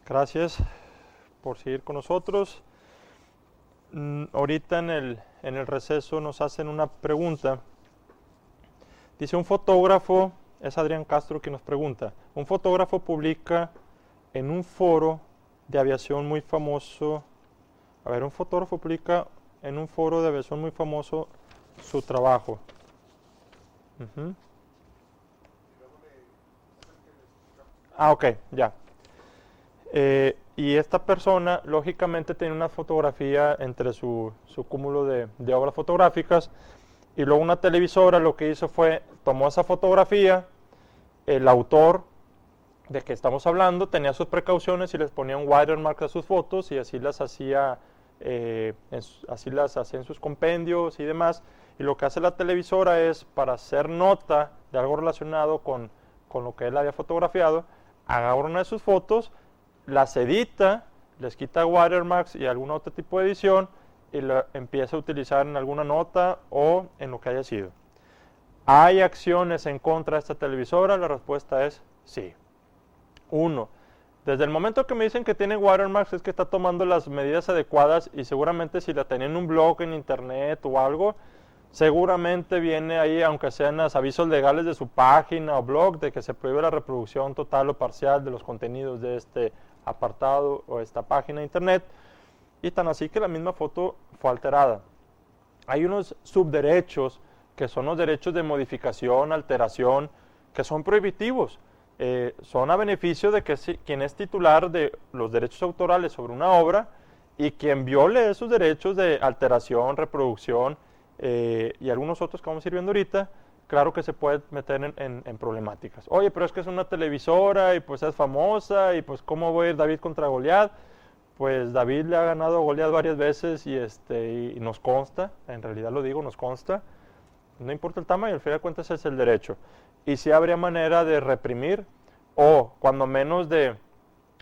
Gracias por seguir con nosotros. Ahorita en el receso nos hacen una pregunta. Dice un fotógrafo, es Adrián Castro quien nos pregunta, un fotógrafo publica en un foro de aviación muy famoso, un fotógrafo publica en un foro de aviación muy famoso su trabajo. Ok, ya. Y esta persona, lógicamente, tiene una fotografía entre su cúmulo de obras fotográficas, y luego una televisora lo que hizo fue, tomó esa fotografía, el autor de que estamos hablando tenía sus precauciones y les ponía un watermark a sus fotos, y así las hacía en sus compendios y demás. Y lo que hace la televisora es, para hacer nota de algo relacionado con lo que él había fotografiado, agarra una de sus fotos, las edita, les quita watermarks y algún otro tipo de edición, y la empieza a utilizar en alguna nota o en lo que haya sido. ¿Hay acciones en contra de esta televisora? La respuesta es sí. 1. Desde el momento que me dicen que tiene watermarks es que está tomando las medidas adecuadas, y seguramente si la tenía en un blog, en internet o algo, seguramente viene ahí, aunque sean los avisos legales de su página o blog, de que se prohíbe la reproducción total o parcial de los contenidos de este apartado o esta página de internet, y tan así que la misma foto fue alterada. Hay unos subderechos que son los derechos de modificación, alteración, que son prohibitivos. Son a beneficio de que quien es titular de los derechos autorales sobre una obra, y quien viole esos derechos de alteración, reproducción y algunos otros que vamos a ir viendo ahorita, claro que se puede meter en problemáticas. Oye, pero es que es una televisora y pues es famosa, y pues ¿cómo voy a ir David contra Goliat? Pues David le ha ganado a Goliat varias veces, y nos consta, en realidad lo digo, nos consta. No importa el tamaño, al fin de cuentas es el derecho. Y sí habría manera de reprimir, o cuando menos de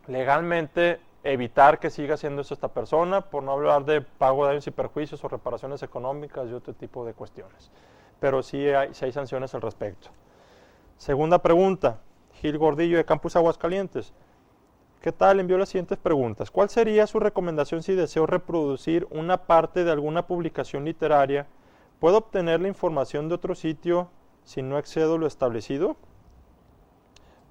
legalmente evitar que siga haciendo eso esta persona, por no hablar de pago de daños y perjuicios o reparaciones económicas y otro tipo de cuestiones. Pero sí hay sanciones al respecto. Segunda pregunta, Gil Gordillo de Campus Aguascalientes. ¿Qué tal? Envió las siguientes preguntas. ¿Cuál sería su recomendación si deseo reproducir una parte de alguna publicación literaria? ¿Puedo obtener la información de otro sitio si no excedo lo establecido?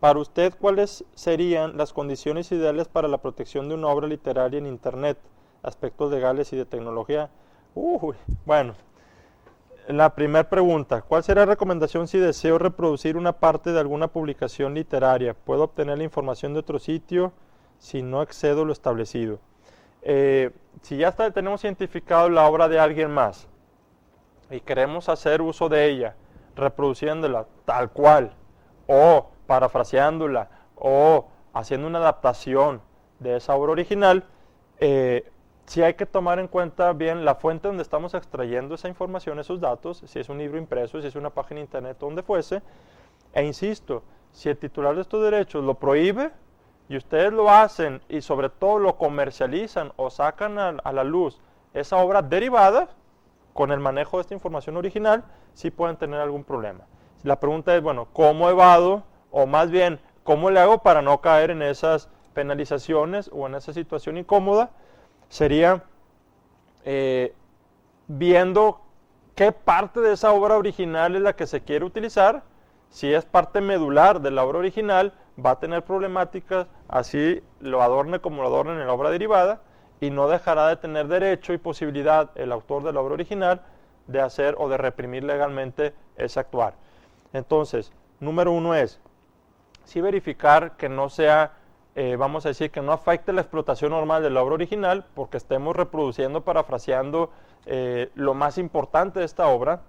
Para usted, ¿cuáles serían las condiciones ideales para la protección de una obra literaria en Internet? Aspectos legales y de tecnología. Bueno, la primera pregunta, ¿cuál será la recomendación si deseo reproducir una parte de alguna publicación literaria? ¿Puedo obtener la información de otro sitio si no excedo lo establecido? Si ya tenemos identificado la obra de alguien más y queremos hacer uso de ella, reproduciéndola tal cual, o parafraseándola, o haciendo una adaptación de esa obra original, sí hay que tomar en cuenta bien la fuente donde estamos extrayendo esa información, esos datos, si es un libro impreso, si es una página de internet, donde fuese. E insisto, si el titular de estos derechos lo prohíbe y ustedes lo hacen y sobre todo lo comercializan o sacan a la luz esa obra derivada con el manejo de esta información original, sí pueden tener algún problema. La pregunta es, bueno, ¿cómo evado? O más bien, ¿cómo le hago para no caer en esas penalizaciones o en esa situación incómoda? Sería viendo qué parte de esa obra original es la que se quiere utilizar. Si es parte medular de la obra original, va a tener problemáticas, así lo adorne como lo adorne en la obra derivada, y no dejará de tener derecho y posibilidad el autor de la obra original de hacer o de reprimir legalmente ese actuar. Entonces, número 1 es, sí verificar que no sea, vamos a decir, que no afecte la explotación normal de la obra original, porque estemos reproduciendo, parafraseando lo más importante de esta obra.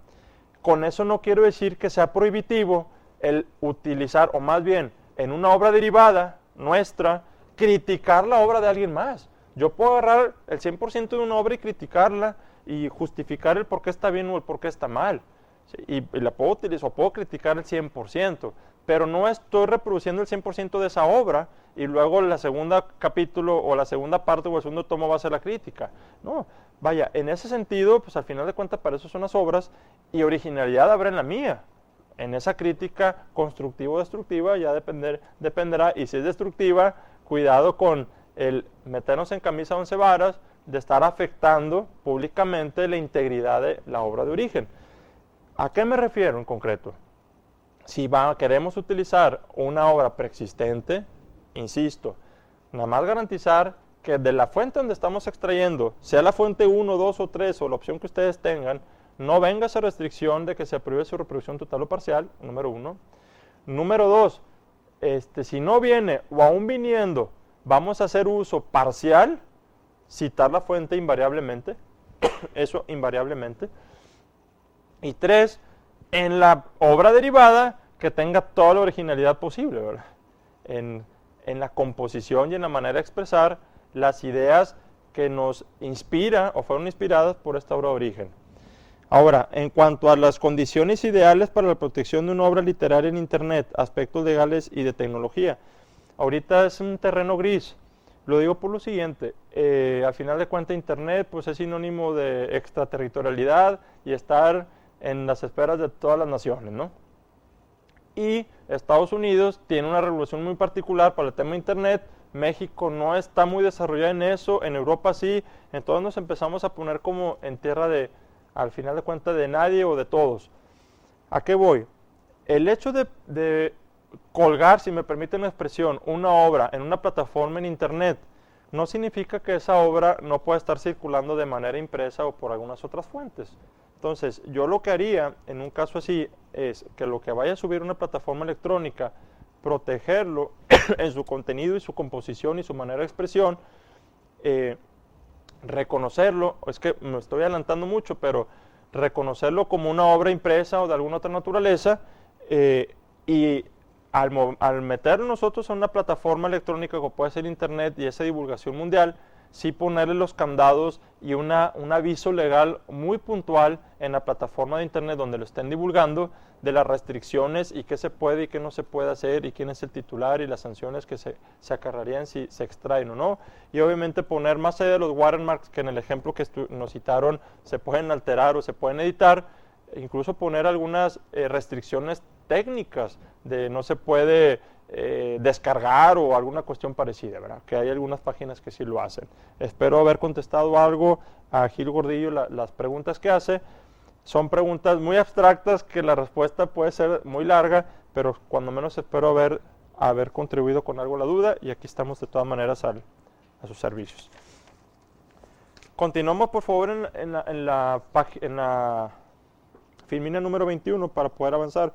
Con eso no quiero decir que sea prohibitivo el utilizar, o más bien, en una obra derivada nuestra, criticar la obra de alguien más. Yo puedo agarrar el 100% de una obra y criticarla y justificar el por qué está bien o el por qué está mal. ¿Sí? Y la puedo utilizar, o puedo criticar el 100%, pero no estoy reproduciendo el 100% de esa obra y luego la segunda capítulo o la segunda parte o el segundo tomo va a ser la crítica. No, vaya, en ese sentido, pues al final de cuentas para eso son las obras, y originalidad habrá en la mía. En esa crítica constructiva o destructiva ya dependerá, y si es destructiva, cuidado con el meternos en camisa 11 varas, de estar afectando públicamente la integridad de la obra de origen. ¿A qué me refiero en concreto? Si queremos utilizar una obra preexistente, insisto, nada más garantizar que de la fuente donde estamos extrayendo, sea la fuente 1, 2 o 3 o la opción que ustedes tengan, no venga esa restricción de que se apruebe su reproducción total o parcial, número 1. Número 2, si no viene o aún viniendo, vamos a hacer uso parcial, citar la fuente invariablemente, eso invariablemente. Y 3, en la obra derivada, que tenga toda la originalidad posible, ¿verdad? En la composición y en la manera de expresar las ideas que nos inspira o fueron inspiradas por esta obra de origen. Ahora, en cuanto a las condiciones ideales para la protección de una obra literaria en Internet, aspectos legales y de tecnología, ahorita es un terreno gris. Lo digo por lo siguiente, al final de cuentas Internet pues es sinónimo de extraterritorialidad y estar en las esferas de todas las naciones, ¿no? Y Estados Unidos tiene una regulación muy particular para el tema de Internet, México no está muy desarrollado en eso, en Europa sí, entonces nos empezamos a poner como en tierra de, al final de cuentas, de nadie o de todos. ¿A qué voy? El hecho de colgar, si me permiten la expresión, una obra en una plataforma en Internet, no significa que esa obra no pueda estar circulando de manera impresa o por algunas otras fuentes. Entonces, yo lo que haría en un caso así es que lo que vaya a subir a una plataforma electrónica, protegerlo en su contenido y su composición y su manera de expresión, reconocerlo, es que me estoy adelantando mucho, pero reconocerlo como una obra impresa o de alguna otra naturaleza, y al meter nosotros en una plataforma electrónica como puede ser Internet y esa divulgación mundial, sí ponerle los candados y un aviso legal muy puntual en la plataforma de Internet donde lo estén divulgando de las restricciones y qué se puede y qué no se puede hacer y quién es el titular y las sanciones que se acarrearían si se extraen o no. Y obviamente poner más allá de los watermarks que en el ejemplo que nos citaron se pueden alterar o se pueden editar, incluso poner algunas restricciones técnicas de no se puede descargar o alguna cuestión parecida, ¿verdad? Que hay algunas páginas que sí lo hacen. Espero haber contestado algo a Gil Gordillo las preguntas que hace. Son preguntas muy abstractas que la respuesta puede ser muy larga, pero cuando menos espero haber contribuido con algo a la duda y aquí estamos de todas maneras a sus servicios. Continuamos por favor en la filmina número 21 para poder avanzar.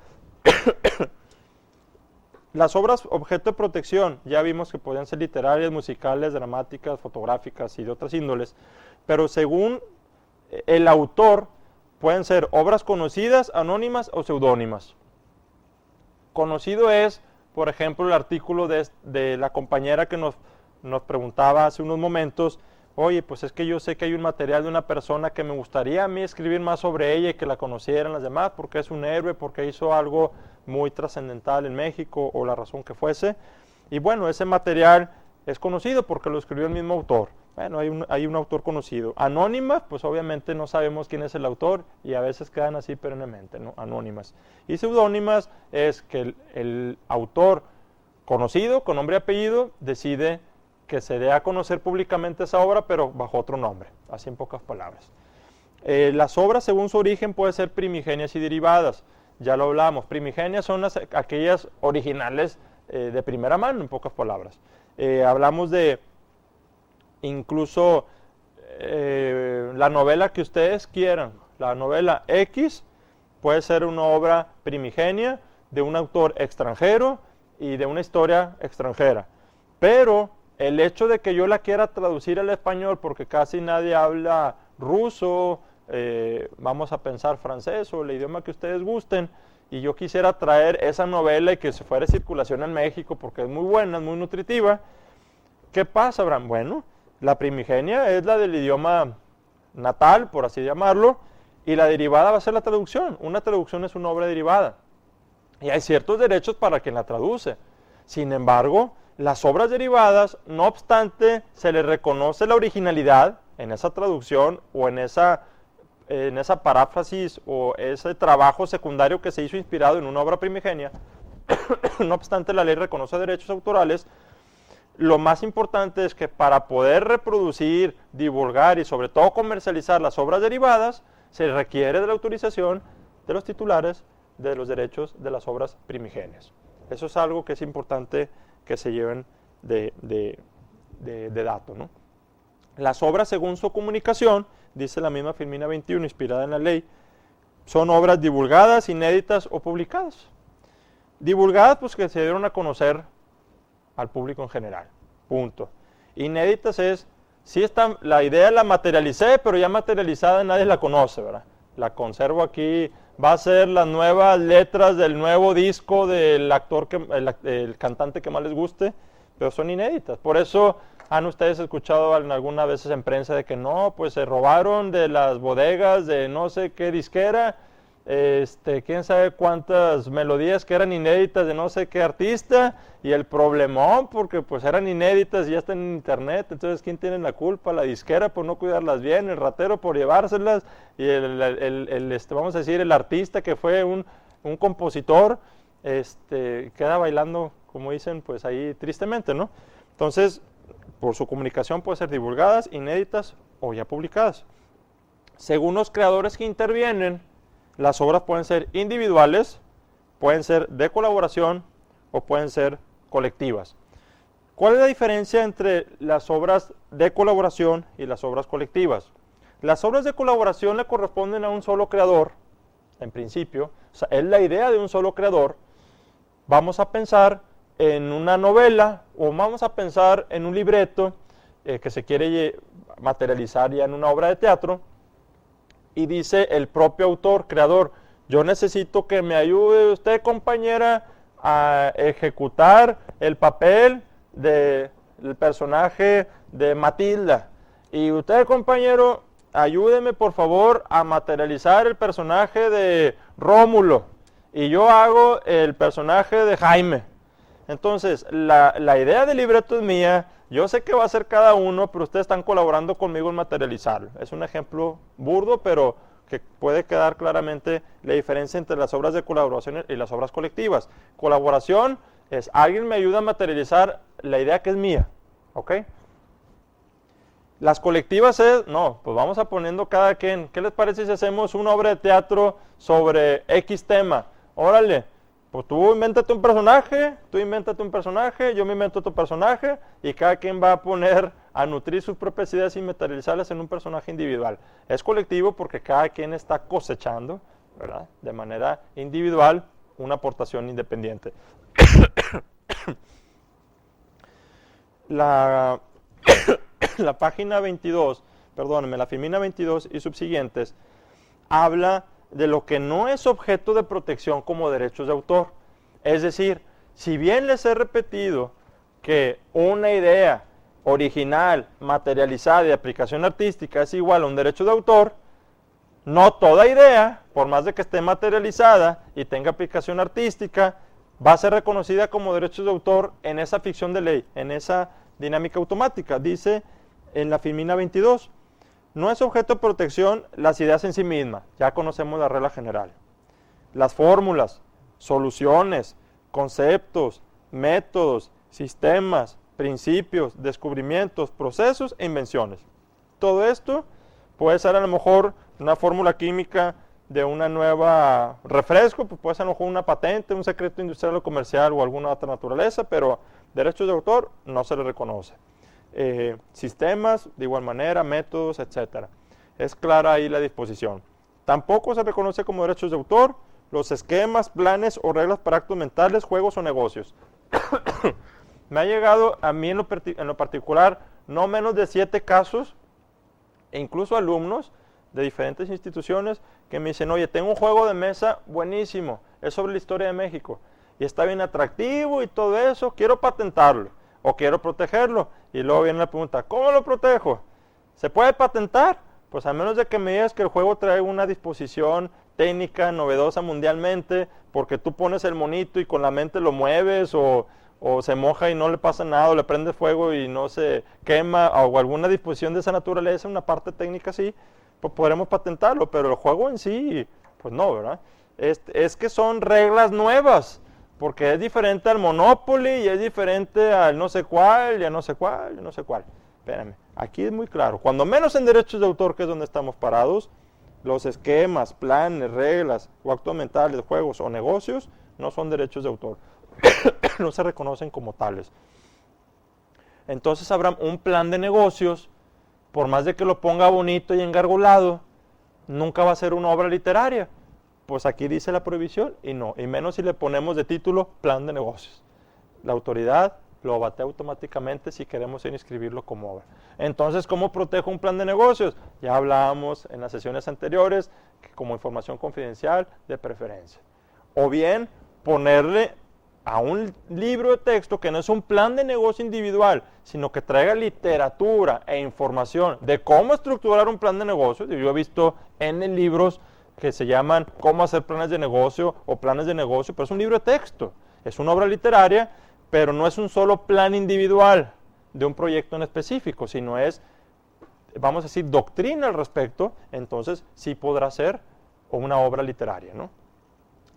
Las obras objeto de protección, ya vimos que podían ser literarias, musicales, dramáticas, fotográficas y de otras índoles, pero según el autor pueden ser obras conocidas, anónimas o seudónimas. Conocido es, por ejemplo, el artículo de la compañera que nos preguntaba hace unos momentos, oye, pues es que yo sé que hay un material de una persona que me gustaría a mí escribir más sobre ella y que la conocieran las demás, porque es un héroe, porque hizo algo muy trascendental en México o la razón que fuese. Y bueno, ese material es conocido porque lo escribió el mismo autor. Bueno, hay un autor conocido. Anónimas, pues obviamente no sabemos quién es el autor y a veces quedan así perennemente, ¿no? Anónimas. Y seudónimas es que el autor conocido, con nombre y apellido, decide que se dé a conocer públicamente esa obra, pero bajo otro nombre, así en pocas palabras. Las obras, según su origen, pueden ser primigenias y derivadas. Ya lo hablamos. Primigenias son aquellas originales de primera mano, en pocas palabras. Hablamos de incluso la novela que ustedes quieran. La novela X puede ser una obra primigenia de un autor extranjero y de una historia extranjera. Pero el hecho de que yo la quiera traducir al español porque casi nadie habla ruso, vamos a pensar francés o el idioma que ustedes gusten, y yo quisiera traer esa novela y que se fuera a circulación en México porque es muy buena, es muy nutritiva, ¿qué pasa, Abraham? Bueno, la primigenia es la del idioma natal, por así llamarlo, y la derivada va a ser la traducción. Una traducción es una obra derivada. Y hay ciertos derechos para quien la traduce. Sin embargo, las obras derivadas, no obstante, se le reconoce la originalidad en esa traducción o en esa paráfrasis o ese trabajo secundario que se hizo inspirado en una obra primigenia. No obstante, la ley reconoce derechos autorales. lo más importante es que para poder reproducir, divulgar y sobre todo comercializar las obras derivadas, se requiere de la autorización de los titulares de los derechos de las obras primigenias. Eso es algo que es importante que se lleven de dato, ¿no? Las obras según su comunicación, dice la misma Filmina 21, inspirada en la ley, son obras divulgadas, inéditas o publicadas. Divulgadas, pues que se dieron a conocer al público en general, punto. Inéditas es, sí está, la idea la materialicé, pero ya materializada nadie la conoce, ¿verdad? La conservo aquí, va a ser las nuevas letras del nuevo disco del actor, el cantante que más les guste, pero son inéditas. Por eso han ustedes escuchado algunas veces en prensa de que no, pues se robaron de las bodegas de no sé qué disquera, quién sabe cuántas melodías que eran inéditas de no sé qué artista, y el problemón porque pues eran inéditas y ya están en internet. Entonces ¿quién tiene la culpa? La disquera por no cuidarlas bien, el ratero por llevárselas, y vamos a decir el artista que fue un compositor, queda bailando, como dicen, pues ahí tristemente, ¿no? Entonces, por su comunicación pueden ser divulgadas, inéditas o ya publicadas. Según los creadores que intervienen, las obras pueden ser individuales, pueden ser de colaboración o pueden ser colectivas. ¿Cuál es la diferencia entre las obras de colaboración y las obras colectivas? Las obras de colaboración le corresponden a un solo creador, en principio, o sea, es la idea de un solo creador. Vamos a pensar en una novela o vamos a pensar en un libreto que se quiere materializar ya en una obra de teatro, y dice el propio autor, creador, yo necesito que me ayude usted, compañera, a ejecutar el papel del personaje de Matilda, y usted, compañero, ayúdeme por favor a materializar el personaje de Rómulo, y yo hago el personaje de Jaime. Entonces, la idea del libreto es mía, yo sé que va a ser cada uno, pero ustedes están colaborando conmigo en materializarlo. Es un ejemplo burdo, pero que puede quedar claramente la diferencia entre las obras de colaboración y las obras colectivas. Colaboración es alguien me ayuda a materializar la idea que es mía, ¿ok? Las colectivas es, no, pues vamos a poniendo cada quien. ¿Qué les parece si hacemos una obra de teatro sobre X tema? Órale. Pues tú invéntate un personaje, yo me invento otro personaje, y cada quien va a poner a nutrir sus propias ideas y materializarlas en un personaje individual. Es colectivo porque cada quien está cosechando, ¿verdad?, de manera individual una aportación independiente. La página 22, perdónenme, la Filmina 22 y subsiguientes habla de lo que no es objeto de protección como derechos de autor. Es decir, si bien les he repetido que una idea original, materializada y de aplicación artística es igual a un derecho de autor, no toda idea, por más de que esté materializada y tenga aplicación artística, va a ser reconocida como derechos de autor en esa ficción de ley, en esa dinámica automática. Dice en la Filmina 22, no es objeto de protección las ideas en sí mismas, ya conocemos la regla general. Las fórmulas, soluciones, conceptos, métodos, sistemas, principios, descubrimientos, procesos e invenciones. Todo esto puede ser a lo mejor una fórmula química de una nueva refresco, pues puede ser a lo mejor una patente, un secreto industrial o comercial o alguna otra naturaleza, pero derechos de autor no se le reconoce. Sistemas, de igual manera, métodos, etc. Es clara ahí la disposición. Tampoco se reconoce como derechos de autor los esquemas, planes o reglas para actos mentales, juegos o negocios. Me ha llegado a mí en lo particular no menos de 7 casos, e incluso alumnos de diferentes instituciones que me dicen, oye, tengo un juego de mesa buenísimo, es sobre la historia de México, y está bien atractivo y todo eso, quiero patentarlo, o quiero protegerlo. Y luego viene la pregunta, ¿cómo lo protejo? ¿Se puede patentar? Pues a menos de que me digas que el juego trae una disposición técnica novedosa mundialmente, porque tú pones el monito y con la mente lo mueves, o se moja y no le pasa nada, o le prende fuego y no se quema, o alguna disposición de esa naturaleza, una parte técnica así, pues podremos patentarlo, pero el juego en sí, pues no, ¿verdad? Es que son reglas nuevas porque es diferente al Monopoly y es diferente al no sé cuál y a no sé cuál y no sé cuál. Espérame, aquí es muy claro. Cuando menos en derechos de autor, que es donde estamos parados, los esquemas, planes, reglas o actos mentales, juegos o negocios no son derechos de autor. No se reconocen como tales. Entonces habrá un plan de negocios, por más de que lo ponga bonito y engargolado, nunca va a ser una obra literaria. Pues aquí dice la prohibición y no, y menos si le ponemos de título plan de negocios. La autoridad lo batea automáticamente si queremos inscribirlo como obra. Entonces, ¿cómo protejo un plan de negocios? Ya hablábamos en las sesiones anteriores, que como información confidencial de preferencia. O bien, ponerle a un libro de texto que no es un plan de negocio individual, sino que traiga literatura e información de cómo estructurar un plan de negocio. Yo he visto en libros que se llaman Cómo hacer planes de negocio o planes de negocio, pero es un libro de texto, es una obra literaria, pero no es un solo plan individual de un proyecto en específico, sino es, vamos a decir, doctrina al respecto, entonces sí podrá ser una obra literaria, ¿no?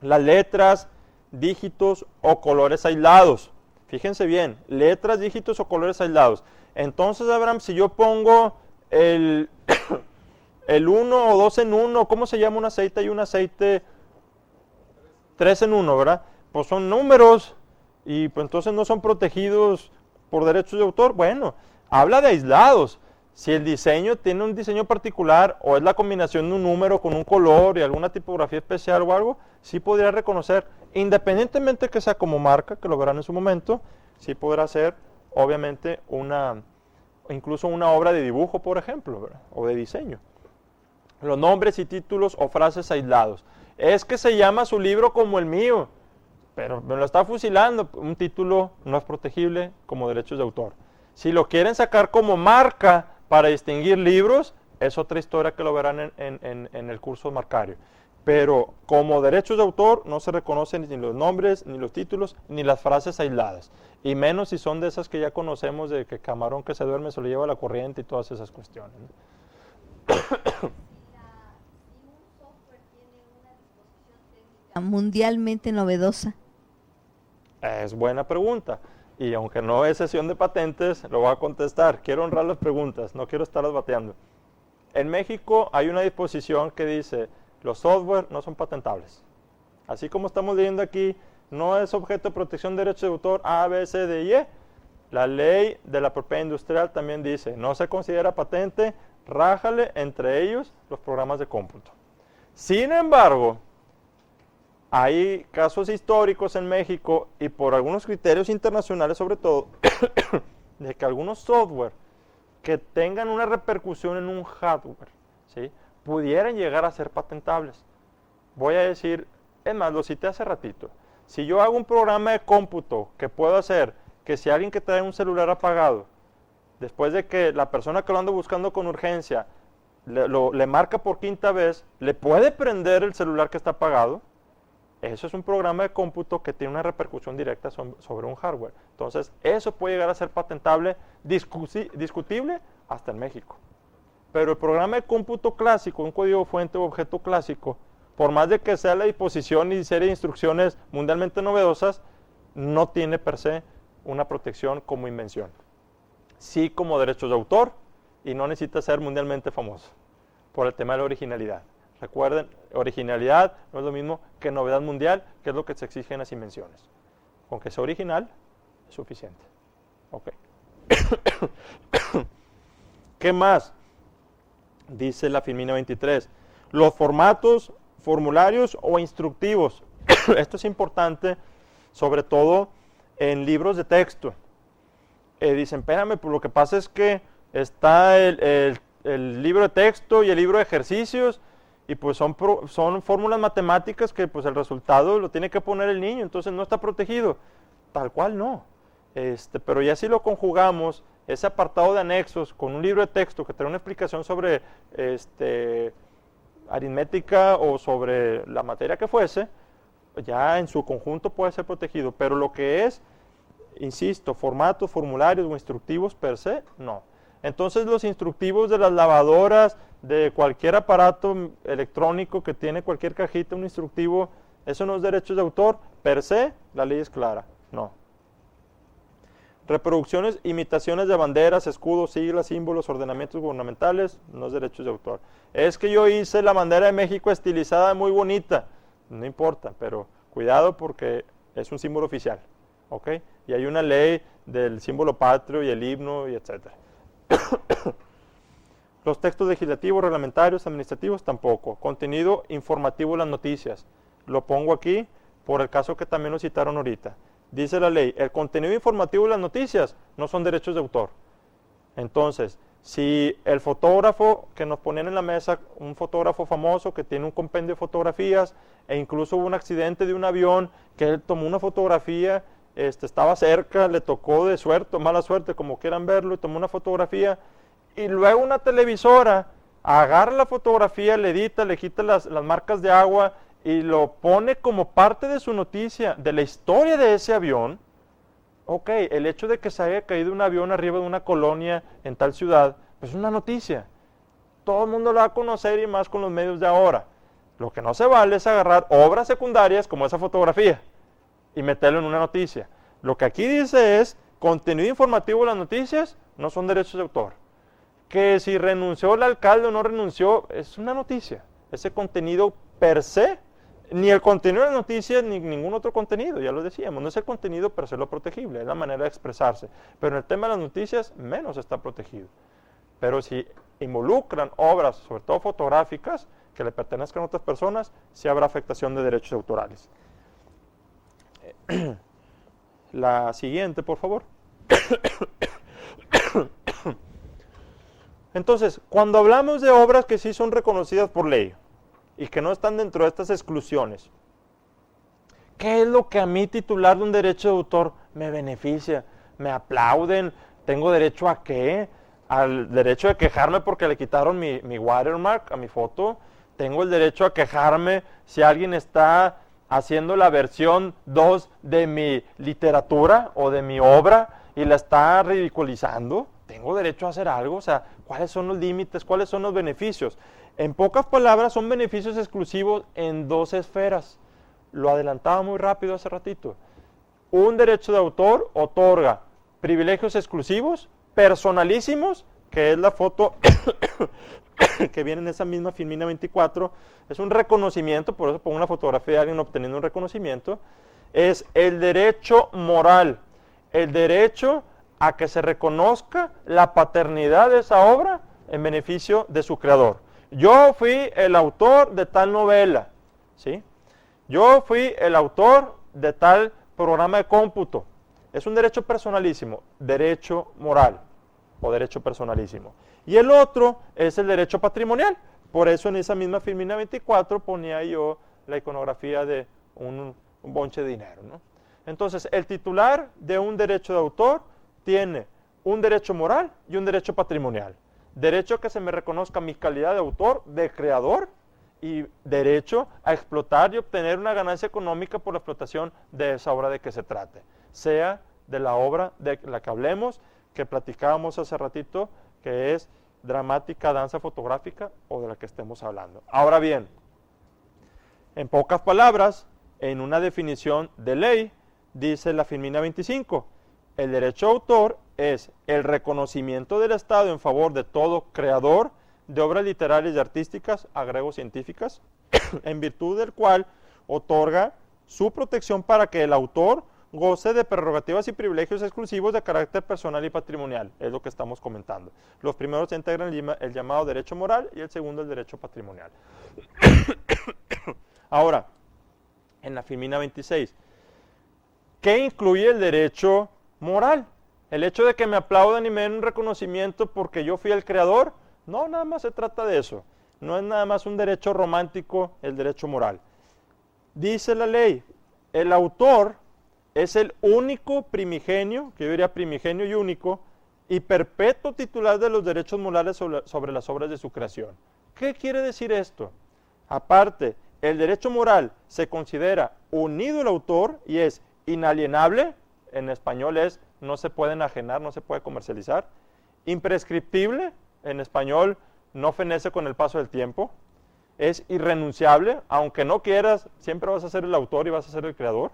Las letras, dígitos o colores aislados. Fíjense bien, letras, dígitos o colores aislados. Entonces, Abraham, si yo pongo el 1 o 2 en 1, ¿cómo se llama un aceite? Y un aceite 3 en 1, ¿verdad? Pues son números y pues entonces no son protegidos por derechos de autor. Bueno, habla de aislados. Si el diseño tiene un diseño particular o es la combinación de un número con un color y alguna tipografía especial o algo, sí podría reconocer, independientemente que sea como marca, que lo verán en su momento, sí podrá ser, obviamente, incluso una obra de dibujo, por ejemplo, ¿verdad? O de diseño. Los nombres y títulos o frases aislados. Es que se llama su libro como el mío, pero me lo está fusilando. Un título no es protegible como derechos de autor. Si lo quieren sacar como marca para distinguir libros, es otra historia que lo verán en el curso marcario. Pero como derechos de autor no se reconocen ni los nombres, ni los títulos, ni las frases aisladas. Y menos si son de esas que ya conocemos, de que camarón que se duerme se lo lleva la corriente y todas esas cuestiones, ¿no? Mundialmente novedosa. Es buena pregunta. Y aunque no es sesión de patentes, lo voy a contestar. Quiero honrar las preguntas, no quiero estarlas bateando. En México hay una disposición que dice, los software no son patentables. Así como estamos leyendo aquí, no es objeto de protección de derechos de autor A, B, C, D y E. La ley de la propiedad industrial también dice, no se considera patente, rájale entre ellos los programas de cómputo. Sin embargo, hay casos históricos en México y por algunos criterios internacionales sobre todo, de que algunos software que tengan una repercusión en un hardware, ¿sí?, pudieran llegar a ser patentables. Voy a decir, es más, lo cité hace ratito. Si yo hago un programa de cómputo que puedo hacer que si alguien que trae un celular apagado, después de que la persona que lo anda buscando con urgencia le marca por quinta vez, le puede prender el celular que está apagado. Eso es un programa de cómputo que tiene una repercusión directa sobre un hardware. Entonces, eso puede llegar a ser patentable, discutible, hasta en México. Pero el programa de cómputo clásico, un código fuente o objeto clásico, por más de que sea la disposición y serie de instrucciones mundialmente novedosas, no tiene per se una protección como invención. Sí como derechos de autor y no necesita ser mundialmente famoso por el tema de la originalidad. Recuerden, originalidad no es lo mismo que novedad mundial, que es lo que se exige en las invenciones. Con que sea original, es suficiente. Ok. ¿Qué más? Dice la Filmina 23. Los formatos, formularios o instructivos. Esto es importante, sobre todo en libros de texto. Dicen, espérame, pues lo que pasa es que está el libro de texto y el libro de ejercicios, y pues son fórmulas matemáticas que pues el resultado lo tiene que poner el niño, entonces no está protegido. Tal cual no. Pero ya si lo conjugamos, ese apartado de anexos con un libro de texto que trae una explicación sobre aritmética o sobre la materia que fuese, ya en su conjunto puede ser protegido. Pero lo que es, insisto, formatos, formularios o instructivos per se, no. Entonces los instructivos de las lavadoras, de cualquier aparato electrónico que tiene cualquier cajita, un instructivo, eso no es derechos de autor, per se, la ley es clara. No. Reproducciones, imitaciones de banderas, escudos, siglas, símbolos, ordenamientos gubernamentales, no es derechos de autor. Es que yo hice la bandera de México estilizada, muy bonita. No importa, pero cuidado porque es un símbolo oficial, ¿ok? Y hay una ley del símbolo patrio y el himno y etcétera. Los textos legislativos, reglamentarios, administrativos, tampoco. Contenido informativo de las noticias. Lo pongo aquí por el caso que también lo citaron ahorita. Dice la ley, el contenido informativo de las noticias no son derechos de autor. Entonces, si el fotógrafo que nos ponían en la mesa, un fotógrafo famoso que tiene un compendio de fotografías, e incluso hubo un accidente de un avión, que él tomó una fotografía, estaba cerca, le tocó de suerte o mala suerte, como quieran verlo, y tomó una fotografía, y luego una televisora agarra la fotografía, le edita, le quita las marcas de agua, y lo pone como parte de su noticia, de la historia de ese avión. Ok, el hecho de que se haya caído un avión arriba de una colonia en tal ciudad, pues es una noticia. Todo el mundo lo va a conocer y más con los medios de ahora. Lo que no se vale es agarrar obras secundarias como esa fotografía y meterlo en una noticia. Lo que aquí dice es, contenido informativo de las noticias no son derechos de autor. Que si renunció el alcalde o no renunció, es una noticia. Ese contenido per se, ni el contenido de las noticias, ni ningún otro contenido, ya lo decíamos, no es el contenido per se lo protegible, es la manera de expresarse. Pero en el tema de las noticias, menos está protegido. Pero si involucran obras, sobre todo fotográficas, que le pertenezcan a otras personas, sí habrá afectación de derechos autorales. La siguiente, por favor. Entonces, cuando hablamos de obras que sí son reconocidas por ley, y que no están dentro de estas exclusiones, ¿qué es lo que a mí, titular de un derecho de autor, me beneficia? ¿Me aplauden? ¿Tengo derecho a qué? ¿Al derecho de quejarme porque le quitaron mi watermark a mi foto? ¿Tengo el derecho a quejarme si alguien está haciendo la versión 2 de mi literatura o de mi obra y la está ridiculizando? ¿Tengo derecho a hacer algo? O sea, ¿cuáles son los límites? ¿Cuáles son los beneficios? En pocas palabras, son beneficios exclusivos en dos esferas. Lo adelantaba muy rápido hace ratito. Un derecho de autor otorga privilegios exclusivos, personalísimos, que es la foto que viene en esa misma Filmina 24. Es un reconocimiento, por eso pongo una fotografía de alguien obteniendo un reconocimiento. Es el derecho moral, el derecho a que se reconozca la paternidad de esa obra en beneficio de su creador. Yo fui el autor de tal novela, ¿sí? Yo fui el autor de tal programa de cómputo. Es un derecho personalísimo, derecho moral o derecho personalísimo. Y el otro es el derecho patrimonial. Por eso en esa misma Filmina 24 ponía yo la iconografía de un bonche de dinero, ¿no? Entonces, el titular de un derecho de autor tiene un derecho moral y un derecho patrimonial. Derecho a que se me reconozca mi calidad de autor, de creador, y derecho a explotar y obtener una ganancia económica por la explotación de esa obra de que se trate. Sea de la obra de la que hablemos, que platicábamos hace ratito, que es dramática, danza fotográfica, o de la que estemos hablando. Ahora bien, en pocas palabras, en una definición de ley, dice la Filmina 25, el derecho de autor es el reconocimiento del Estado en favor de todo creador de obras literarias y artísticas, agrego científicas, en virtud del cual otorga su protección para que el autor goce de prerrogativas y privilegios exclusivos de carácter personal y patrimonial, es lo que estamos comentando. Los primeros se integran el llamado derecho moral y el segundo el derecho patrimonial. Ahora, en la Filmina 26, ¿qué incluye el derecho moral? El hecho de que me aplaudan y me den un reconocimiento porque yo fui el creador, no, nada más se trata de eso. No es nada más un derecho romántico el derecho moral. Dice la ley, el autor es el único primigenio, que yo diría primigenio y único, y perpetuo titular de los derechos morales sobre las obras de su creación. ¿Qué quiere decir esto? Aparte, el derecho moral se considera unido al autor y es inalienable, en español es no se puede enajenar, no se puede comercializar, imprescriptible, en español no fenece con el paso del tiempo, es irrenunciable, aunque no quieras, siempre vas a ser el autor y vas a ser el creador,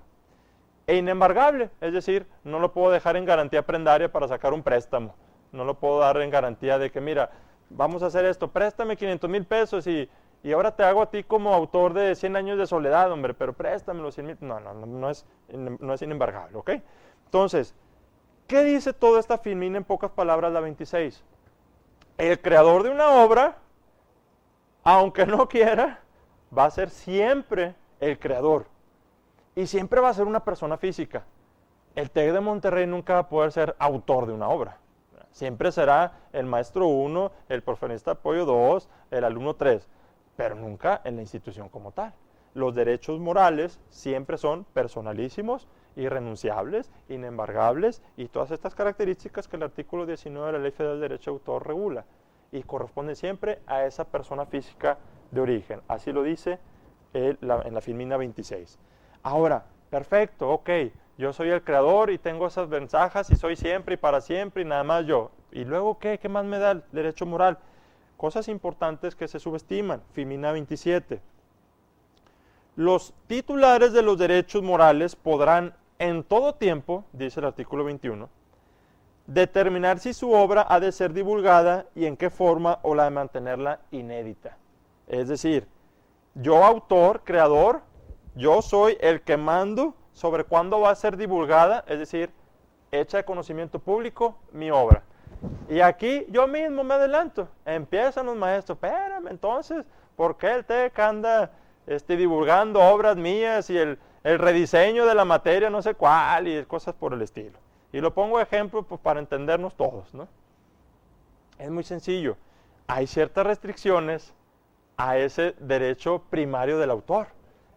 e inembargable, es decir, no lo puedo dejar en garantía prendaria para sacar un préstamo, no lo puedo dar en garantía de que, mira, vamos a hacer esto, préstame 500,000 pesos y ahora te hago a ti como autor de 100 años de soledad, hombre, pero préstame los 100,000, no es inembargable, ¿ok? Entonces, ¿qué dice toda esta filmina en pocas palabras la 26? El creador de una obra, aunque no quiera, va a ser siempre el creador. Y siempre va a ser una persona física. El TEC de Monterrey nunca va a poder ser autor de una obra. Siempre será el maestro 1, el profesionista de apoyo 2, el alumno 3, pero nunca en la institución como tal. Los derechos morales siempre son personalísimos, irrenunciables, inembargables y todas estas características que el artículo 19 de la Ley Federal del Derecho de Autor regula y corresponden siempre a esa persona física de origen. Así lo dice en la filmina 26. Ahora, perfecto, ok, yo soy el creador y tengo esas ventajas y soy siempre y para siempre y nada más yo. ¿Y luego qué? ¿Qué más me da el derecho moral? Cosas importantes que se subestiman. Filmina 27. Los titulares de los derechos morales podrán en todo tiempo, dice el artículo 21, determinar si su obra ha de ser divulgada y en qué forma o la de mantenerla inédita. Es decir, yo autor, creador, yo soy el que mando sobre cuándo va a ser divulgada, es decir, hecha de conocimiento público, mi obra. Y aquí yo mismo me adelanto, empiezan los maestros, espérame entonces, ¿por qué el TEC anda divulgando obras mías y el rediseño de la materia no sé cuál y cosas por el estilo? Y lo pongo de ejemplo pues, para entendernos todos, ¿no? Es muy sencillo, hay ciertas restricciones a ese derecho primario del autor.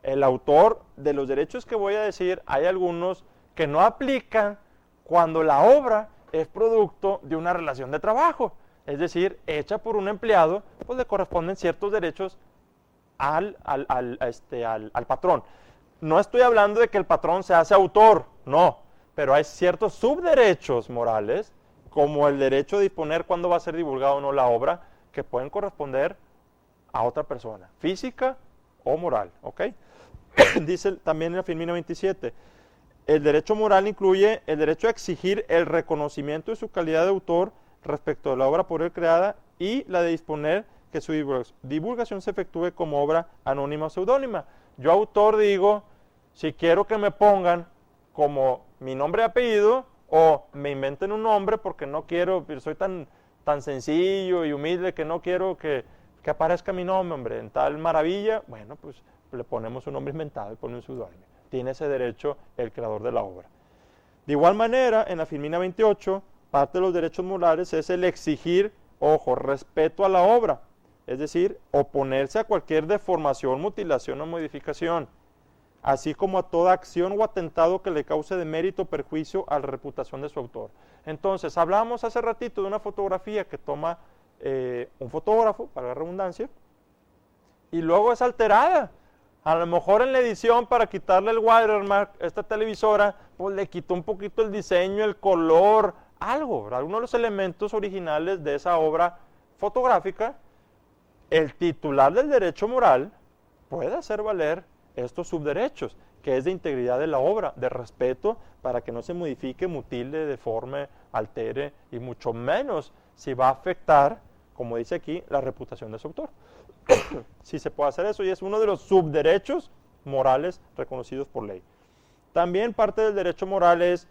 El autor de los derechos que voy a decir, hay algunos que no aplican cuando la obra es producto de una relación de trabajo, es decir, hecha por un empleado, pues le corresponden ciertos derechos al patrón. No estoy hablando de que el patrón se hace autor, no, pero hay ciertos subderechos morales, como el derecho de disponer cuándo va a ser divulgada o no la obra, que pueden corresponder a otra persona, física o moral, ¿ok? Dice también en la filmina 27, el derecho moral incluye el derecho a exigir el reconocimiento de su calidad de autor respecto de la obra por él creada y la de disponer que su divulgación se efectúe como obra anónima o seudónima. Yo autor digo, si quiero que me pongan como mi nombre y apellido o me inventen un nombre porque no quiero, soy tan sencillo y humilde que no quiero que aparezca mi nombre, hombre, en tal maravilla, bueno, pues le ponemos un nombre inventado y ponemos un seudónimo. Tiene ese derecho el creador de la obra. De igual manera, en la filmina 28, parte de los derechos morales es el exigir, ojo, respeto a la obra, es decir, oponerse a cualquier deformación, mutilación o modificación, así como a toda acción o atentado que le cause demérito o perjuicio a la reputación de su autor. Entonces, hablábamos hace ratito de una fotografía que toma un fotógrafo, para la redundancia, y luego es alterada. A lo mejor en la edición, para quitarle el watermark, esta televisora, pues le quitó un poquito el diseño, el color, algo, algunos de los elementos originales de esa obra fotográfica. El titular del derecho moral puede hacer valer estos subderechos, que es de integridad de la obra, de respeto, para que no se modifique, mutile, deforme, altere, y mucho menos si va a afectar, como dice aquí, la reputación de su autor. Sí se puede hacer eso y es uno de los subderechos morales reconocidos por ley. También parte del derecho moral es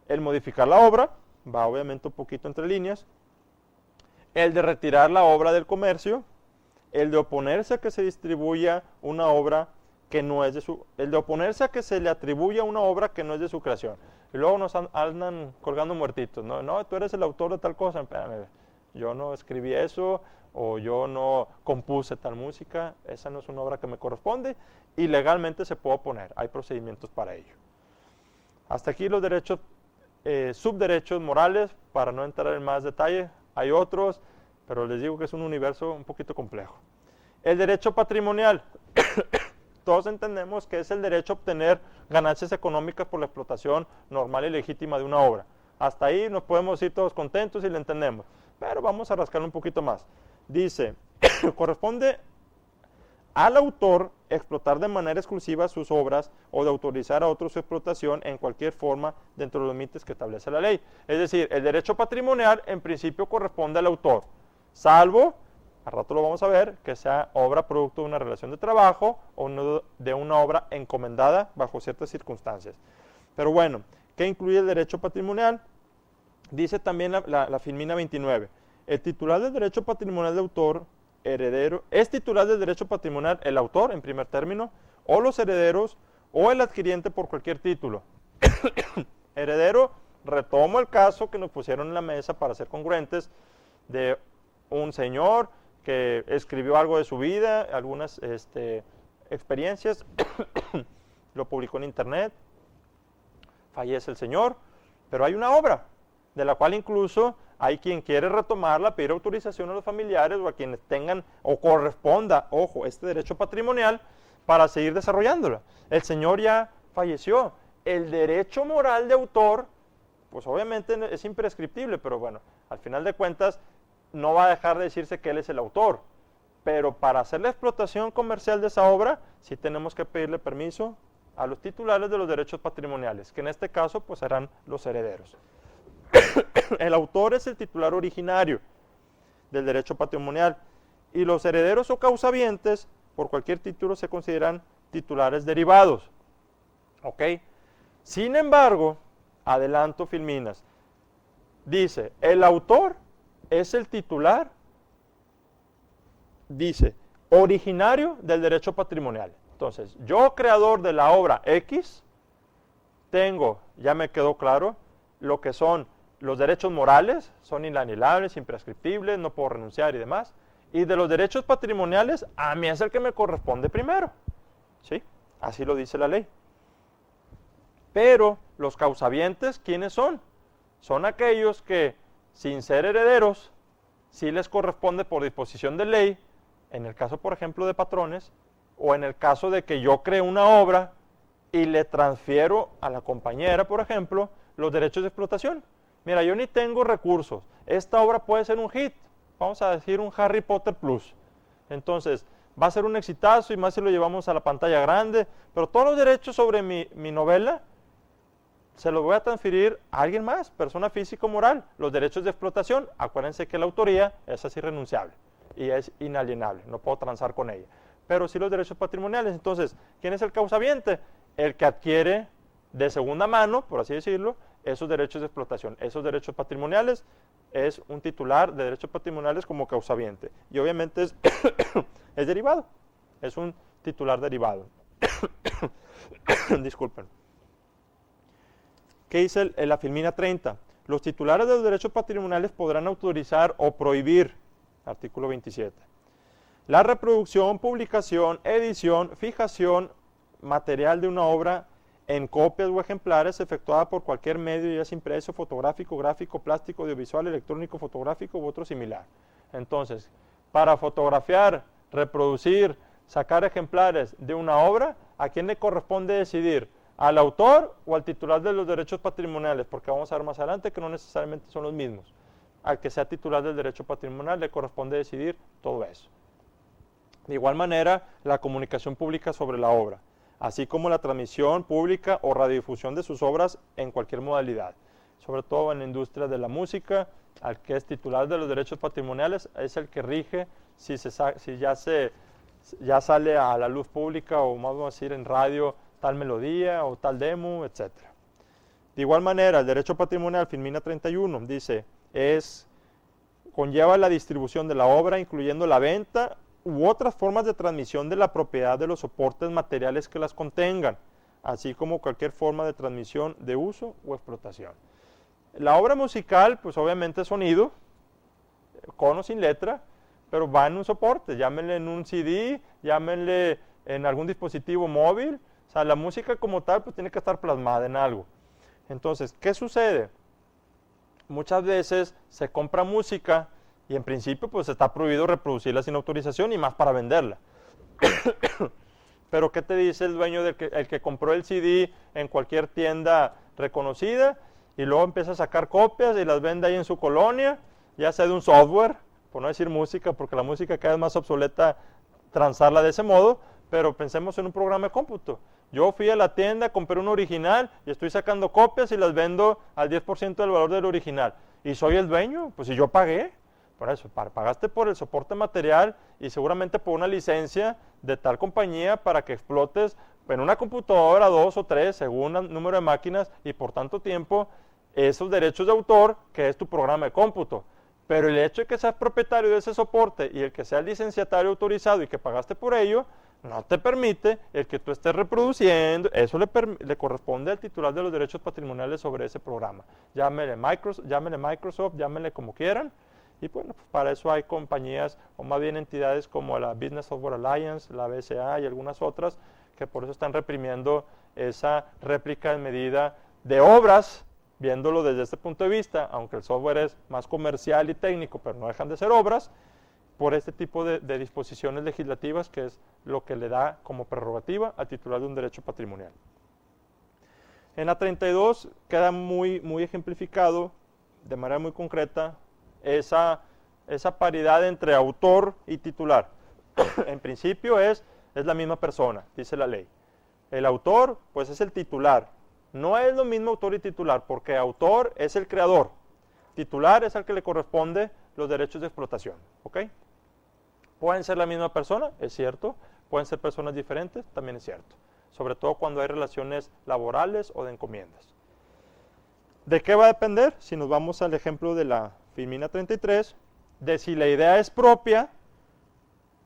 el modificar la obra, va obviamente un poquito entre líneas, el de retirar la obra del comercio, el de oponerse a que se distribuya una obra que no es de su, el de oponerse a que se le atribuya una obra que no es de su creación. Y luego nos andan colgando muertitos, no, tú eres el autor de tal cosa, espérame, yo no escribí eso, o yo no compuse tal música, esa no es una obra que me corresponde, y legalmente se puede oponer, hay procedimientos para ello. Hasta aquí los derechos, subderechos morales, para no entrar en más detalle, hay otros, pero les digo que es un universo un poquito complejo. El derecho patrimonial, todos entendemos que es el derecho a obtener ganancias económicas por la explotación normal y legítima de una obra. Hasta ahí nos podemos ir todos contentos y lo entendemos, pero vamos a rascarlo un poquito más. Dice, corresponde al autor explotar de manera exclusiva sus obras o de autorizar a otros su explotación en cualquier forma dentro de los límites que establece la ley. Es decir, el derecho patrimonial en principio corresponde al autor, salvo, al rato lo vamos a ver, que sea obra producto de una relación de trabajo o de una obra encomendada bajo ciertas circunstancias. Pero bueno, ¿qué incluye el derecho patrimonial? Dice también la Filmina 29, el titular del derecho patrimonial de autor, heredero, es titular del derecho patrimonial el autor, en primer término, o los herederos, o el adquiriente por cualquier título. Heredero, retomo el caso que nos pusieron en la mesa para ser congruentes, de un señor que escribió algo de su vida, algunas experiencias, lo publicó en internet, fallece el señor, pero hay una obra, de la cual incluso hay quien quiere retomarla, pedir autorización a los familiares o a quienes tengan o corresponda, ojo, este derecho patrimonial para seguir desarrollándola. El señor ya falleció. El derecho moral de autor, pues obviamente es imprescriptible, pero bueno, al final de cuentas no va a dejar de decirse que él es el autor. Pero para hacer la explotación comercial de esa obra, sí tenemos que pedirle permiso a los titulares de los derechos patrimoniales, que en este caso pues serán los herederos. El autor es el titular originario del derecho patrimonial y los herederos o causavientes por cualquier título se consideran titulares derivados. ¿Ok? Sin embargo, adelanto Filminas, dice, el autor es el titular, dice, originario del derecho patrimonial. Entonces, yo creador de la obra X, tengo, ya me quedó claro, lo que son los derechos morales, son inalienables, imprescriptibles, no puedo renunciar y demás. Y de los derechos patrimoniales, a mí es el que me corresponde primero. ¿Sí? Así lo dice la ley. Pero los causavientes, ¿quiénes son? Son aquellos que, sin ser herederos, sí les corresponde por disposición de ley, en el caso, por ejemplo, de patrones, o en el caso de que yo cree una obra y le transfiero a la compañera, por ejemplo, los derechos de explotación. Mira, yo ni tengo recursos, esta obra puede ser un hit, vamos a decir un Harry Potter Plus. Entonces, va a ser un exitazo y más si lo llevamos a la pantalla grande, pero todos los derechos sobre mi novela se los voy a transferir a alguien más, persona física o moral. Los derechos de explotación, acuérdense que la autoría esa es irrenunciable y es inalienable, no puedo transar con ella. Pero sí los derechos patrimoniales. Entonces, ¿quién es el causaviente? El que adquiere de segunda mano, por así decirlo, esos derechos de explotación. Esos derechos patrimoniales es un titular de derechos patrimoniales como causaviente. Y obviamente es derivado, es un titular derivado. Disculpen. ¿Qué dice la Filmina 30? Los titulares de los derechos patrimoniales podrán autorizar o prohibir, artículo 27, la reproducción, publicación, edición, fijación, material de una obra en copias o ejemplares efectuada por cualquier medio, ya sea impreso, fotográfico, gráfico, plástico, audiovisual, electrónico, fotográfico u otro similar. Entonces, para fotografiar, reproducir, sacar ejemplares de una obra, ¿a quién le corresponde decidir? ¿Al autor o al titular de los derechos patrimoniales? Porque vamos a ver más adelante que no necesariamente son los mismos. Al que sea titular del derecho patrimonial le corresponde decidir todo eso. De igual manera, la comunicación pública sobre la obra, así como la transmisión pública o radiodifusión de sus obras en cualquier modalidad, sobre todo en la industria de la música, al que es titular de los derechos patrimoniales es el que rige si ya sale a la luz pública o vamos a decir en radio tal melodía o tal demo, etc. De igual manera, el derecho patrimonial, Filmina 31, dice, conlleva la distribución de la obra, incluyendo la venta u otras formas de transmisión de la propiedad de los soportes materiales que las contengan, así como cualquier forma de transmisión de uso o explotación. La obra musical, pues obviamente es sonido, con o sin letra, pero va en un soporte, llámenle en un CD, llámenle en algún dispositivo móvil, o sea, la música como tal pues tiene que estar plasmada en algo. Entonces, ¿qué sucede? Muchas veces se compra música y en principio pues está prohibido reproducirla sin autorización y más para venderla. Pero ¿qué te dice el dueño el que compró el CD en cualquier tienda reconocida y luego empieza a sacar copias y las vende ahí en su colonia, ya sea de un software, por no decir música, porque la música cada vez más obsoleta transarla de ese modo, pero pensemos en un programa de cómputo. Yo fui a la tienda, compré un original y estoy sacando copias y las vendo al 10% del valor del original. ¿Y soy el dueño? Pues si yo pagué. Por eso, pagaste por el soporte material y seguramente por una licencia de tal compañía para que explotes en una computadora 2 o 3 según el número de máquinas y por tanto tiempo esos derechos de autor que es tu programa de cómputo. Pero el hecho de que seas propietario de ese soporte y el que sea el licenciatario autorizado y que pagaste por ello, no te permite el que tú estés reproduciendo, eso le corresponde al titular de los derechos patrimoniales sobre ese programa. Llámele Microsoft, llámele como quieran, y bueno, pues para eso hay compañías, o más bien entidades como la Business Software Alliance, la BSA y algunas otras, que por eso están reprimiendo esa réplica en medida de obras, viéndolo desde este punto de vista, aunque el software es más comercial y técnico, pero no dejan de ser obras, por este tipo de disposiciones legislativas, que es lo que le da como prerrogativa al titular de un derecho patrimonial. En la 32 queda muy ejemplificado, de manera muy concreta, esa paridad entre autor y titular. En principio es la misma persona, dice la ley. El autor, pues es el titular. No es lo mismo autor y titular, porque autor es el creador. Titular es al que le corresponde los derechos de explotación, ¿ok? Pueden ser la misma persona, es cierto. Pueden ser personas diferentes, también es cierto. Sobre todo cuando hay relaciones laborales o de encomiendas. ¿De qué va a depender? Si nos vamos al ejemplo de la Filmina 33, de si la idea es propia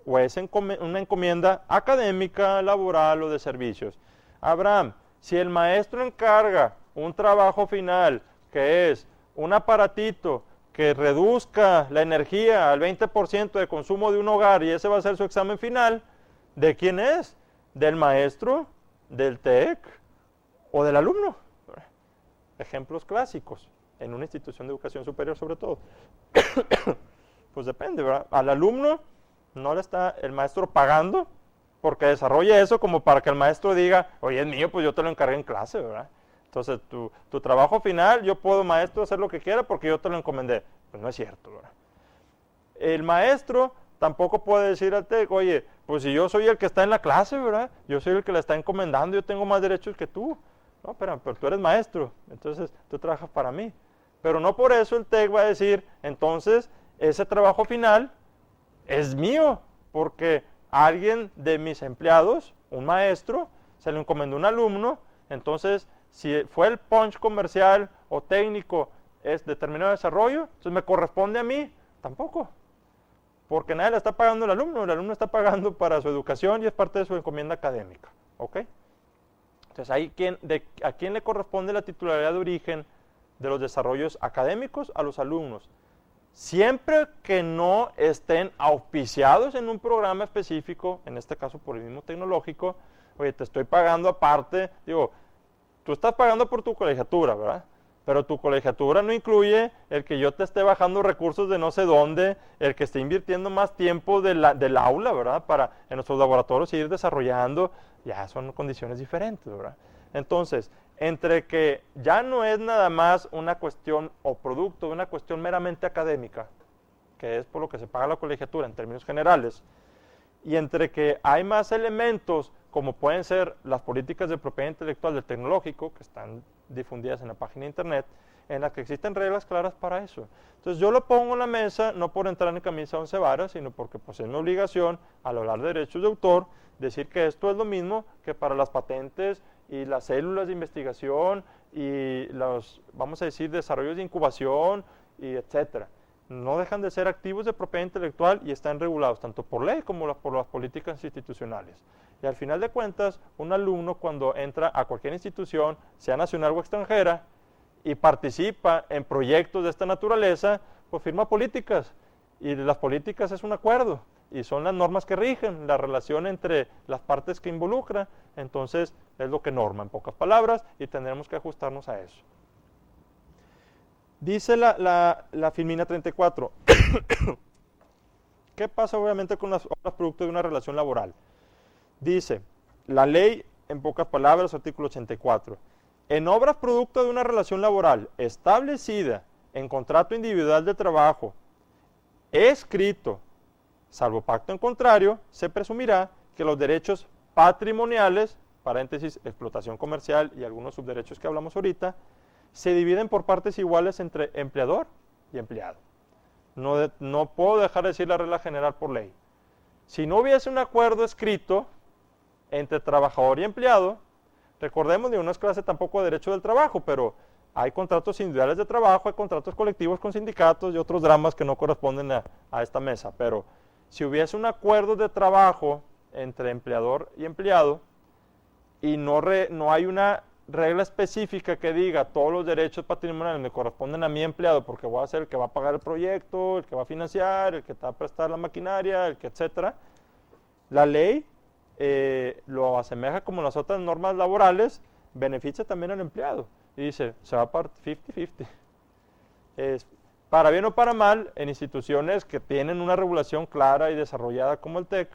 o es una encomienda académica, laboral o de servicios. Abraham, si el maestro encarga un trabajo final que es un aparatito que reduzca la energía al 20% de consumo de un hogar y ese va a ser su examen final, ¿de quién es? ¿Del maestro, del TEC o del alumno? Ejemplos clásicos, en una institución de educación superior sobre todo. Pues depende, ¿verdad? Al alumno no le está el maestro pagando porque desarrolle eso como para que el maestro diga, oye, es mío, pues yo te lo encargué en clase, ¿verdad? Entonces, tu trabajo final, yo puedo, maestro, hacer lo que quiera porque yo te lo encomendé. Pues no es cierto, ¿verdad? El maestro tampoco puede decir al TEC, oye, pues si yo soy el que está en la clase, ¿verdad? Yo soy el que la está encomendando, yo tengo más derechos que tú. No, pero tú eres maestro, entonces tú trabajas para mí. Pero no por eso el TEC va a decir, entonces, ese trabajo final es mío, porque alguien de mis empleados, un maestro, se lo encomendó a un alumno, entonces, si fue el punch comercial o técnico es determinado desarrollo, entonces me corresponde a mí, tampoco. Porque nadie le está pagando al alumno, el alumno está pagando para su educación y es parte de su encomienda académica. ¿Ok? Entonces, ¿a quién le corresponde la titularidad de origen de los desarrollos académicos? A los alumnos. Siempre que no estén auspiciados en un programa específico, en este caso por el mismo tecnológico, oye, te estoy pagando aparte, digo, tú estás pagando por tu colegiatura, ¿verdad? Pero tu colegiatura no incluye el que yo te esté bajando recursos de no sé dónde, el que esté invirtiendo más tiempo del aula, ¿verdad? Para en nuestros laboratorios ir desarrollando, ya son condiciones diferentes, ¿verdad? Entonces, entre que ya no es nada más una cuestión o producto de una cuestión meramente académica, que es por lo que se paga la colegiatura en términos generales, y entre que hay más elementos como pueden ser las políticas de propiedad intelectual del tecnológico, que están difundidas en la página de internet, en las que existen reglas claras para eso. Entonces yo lo pongo en la mesa, no por entrar en camisa 11 varas, sino porque pues, es mi obligación, al hablar de derechos de autor, decir que esto es lo mismo que para las patentes y las células de investigación y los, vamos a decir, desarrollos de incubación, y etcétera. No dejan de ser activos de propiedad intelectual y están regulados tanto por ley como por las políticas institucionales. Y al final de cuentas, un alumno cuando entra a cualquier institución, sea nacional o extranjera, y participa en proyectos de esta naturaleza, pues firma políticas. Y las políticas es un acuerdo, y son las normas que rigen la relación entre las partes que involucra. Entonces, es lo que norma, en pocas palabras, y tendremos que ajustarnos a eso. Dice la Filmina 34, ¿qué pasa obviamente con las obras producto de una relación laboral? Dice, la ley, en pocas palabras, artículo 84, en obras producto de una relación laboral establecida en contrato individual de trabajo, escrito, salvo pacto en contrario, se presumirá que los derechos patrimoniales, paréntesis, explotación comercial y algunos subderechos que hablamos ahorita, se dividen por partes iguales entre empleador y empleado. No puedo dejar de decir la regla general por ley. Si no hubiese un acuerdo escrito entre trabajador y empleado, recordemos, no es clase tampoco de derecho del trabajo, pero hay contratos individuales de trabajo, hay contratos colectivos con sindicatos y otros dramas que no corresponden a esta mesa. Pero si hubiese un acuerdo de trabajo entre empleador y empleado y no hay una regla específica que diga todos los derechos patrimoniales me corresponden a mi empleado porque voy a ser el que va a pagar el proyecto, el que va a financiar, el que te va a prestar la maquinaria, el que etcétera, la ley lo asemeja como las otras normas laborales, beneficia también al empleado. Y dice, se va a partir 50-50. Para bien o para mal, en instituciones que tienen una regulación clara y desarrollada como el TEC,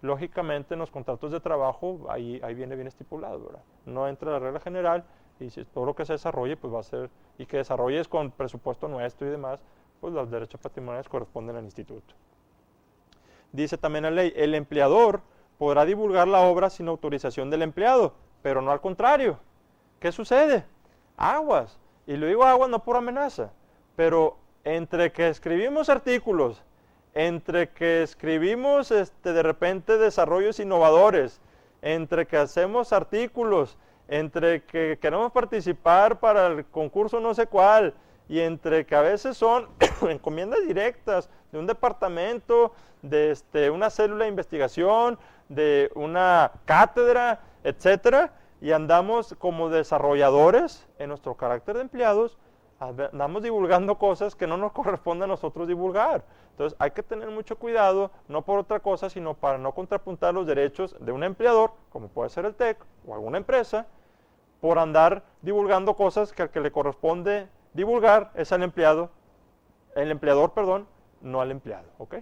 lógicamente en los contratos de trabajo ahí viene bien estipulado, ¿verdad? No entra la regla general y si todo lo que se desarrolle pues va a ser, y que desarrolles con presupuesto nuestro y demás, pues los derechos patrimoniales corresponden al instituto. Dice también la ley, el empleador podrá divulgar la obra sin autorización del empleado, pero no al contrario. ¿Qué sucede? Aguas. Y lo digo aguas no por amenaza, pero entre que escribimos artículos, entre que escribimos de repente desarrollos innovadores, entre que hacemos artículos, entre que queremos participar para el concurso no sé cuál, y entre que a veces son encomiendas directas de un departamento, de una célula de investigación, de una cátedra, etcétera, y andamos como desarrolladores en nuestro carácter de empleados, andamos divulgando cosas que no nos corresponde a nosotros divulgar. Entonces hay que tener mucho cuidado, no por otra cosa, sino para no contrapuntar los derechos de un empleador, como puede ser el TEC o alguna empresa, por andar divulgando cosas que al que le corresponde divulgar es al empleado, el empleador, perdón, no al empleado, ¿ok?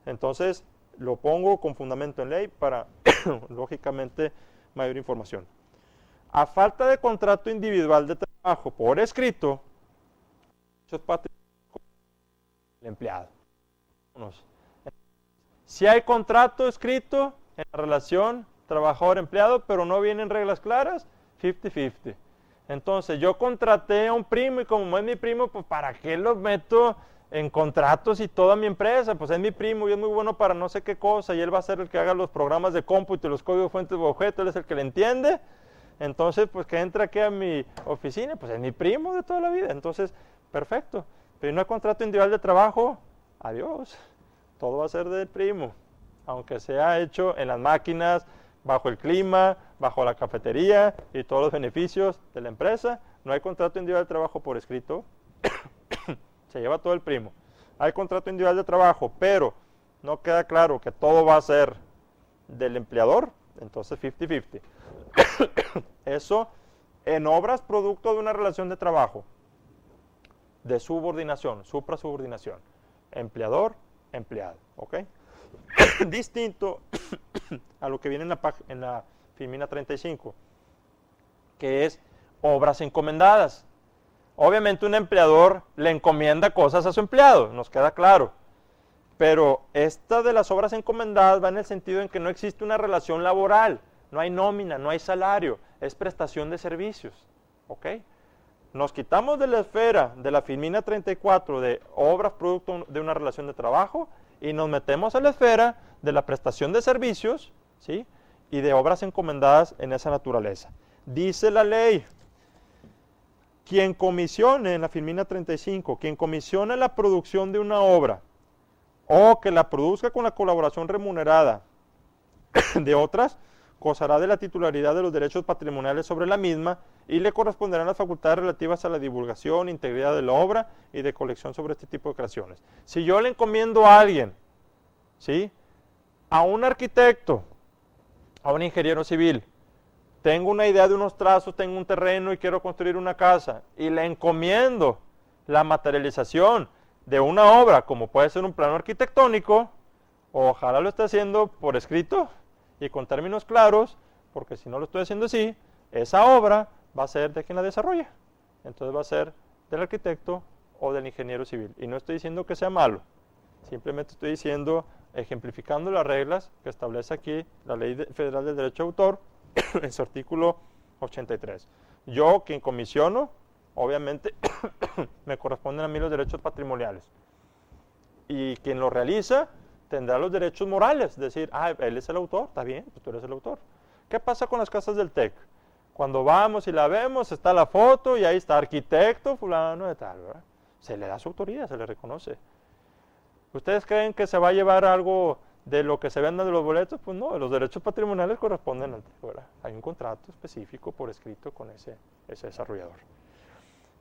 Entonces lo pongo con fundamento en ley para, lógicamente, mayor información. A falta de contrato individual de trabajo por escrito, el empleado. Si hay contrato escrito en la relación trabajador-empleado, pero no vienen reglas claras, 50-50. Entonces, yo contraté a un primo y como es mi primo, pues ¿para qué lo meto en contratos y toda mi empresa? Pues es mi primo y es muy bueno para no sé qué cosa y él va a ser el que haga los programas de cómputo y los códigos fuentes de objetos, él es el que le entiende. Entonces, pues que entra aquí a mi oficina, pues es mi primo de toda la vida. Entonces, perfecto. Pero no hay contrato individual de trabajo, adiós. Todo va a ser del primo. Aunque sea hecho en las máquinas, bajo el clima, bajo la cafetería y todos los beneficios de la empresa, no hay contrato individual de trabajo por escrito, se lleva todo el primo. Hay contrato individual de trabajo, pero no queda claro que todo va a ser del empleador, entonces 50-50. Eso en obras producto de una relación de trabajo, de subordinación, suprasubordinación, empleador, empleado, ¿ok? Distinto a lo que viene en la Filmina 35, que es obras encomendadas. Obviamente un empleador le encomienda cosas a su empleado, nos queda claro. Pero esta de las obras encomendadas va en el sentido en que no existe una relación laboral, no hay nómina, no hay salario, es prestación de servicios, ¿ok? Nos quitamos de la esfera de la Filmina 34 de obras producto de una relación de trabajo y nos metemos a la esfera de la prestación de servicios, ¿sí? Y de obras encomendadas en esa naturaleza. Dice la ley, quien comisione, en la Filmina 35, quien comisione la producción de una obra o que la produzca con la colaboración remunerada de otras, gozará de la titularidad de los derechos patrimoniales sobre la misma y le corresponderán las facultades relativas a la divulgación, integridad de la obra y de colección sobre este tipo de creaciones. Si yo le encomiendo a alguien, ¿sí? A un arquitecto, a un ingeniero civil, tengo una idea de unos trazos, tengo un terreno y quiero construir una casa, y le encomiendo la materialización de una obra, como puede ser un plano arquitectónico, ojalá lo esté haciendo por escrito y con términos claros, porque si no lo estoy haciendo así, esa obra va a ser de quien la desarrolla. Entonces va a ser del arquitecto o del ingeniero civil. Y no estoy diciendo que sea malo, simplemente estoy diciendo ejemplificando las reglas que establece aquí la Ley Federal del Derecho de Autor en su artículo 83. Yo, quien comisiono, obviamente me corresponden a mí los derechos patrimoniales. Y quien lo realiza tendrá los derechos morales, decir, él es el autor, está bien, pues tú eres el autor. ¿Qué pasa con las casas del TEC? Cuando vamos y la vemos, está la foto y ahí está arquitecto, fulano de tal, ¿verdad? Se le da su autoría, se le reconoce. ¿Ustedes creen que se va a llevar algo de lo que se venda de los boletos? Pues no, los derechos patrimoniales corresponden al TEC, ¿verdad? Hay un contrato específico por escrito con ese desarrollador.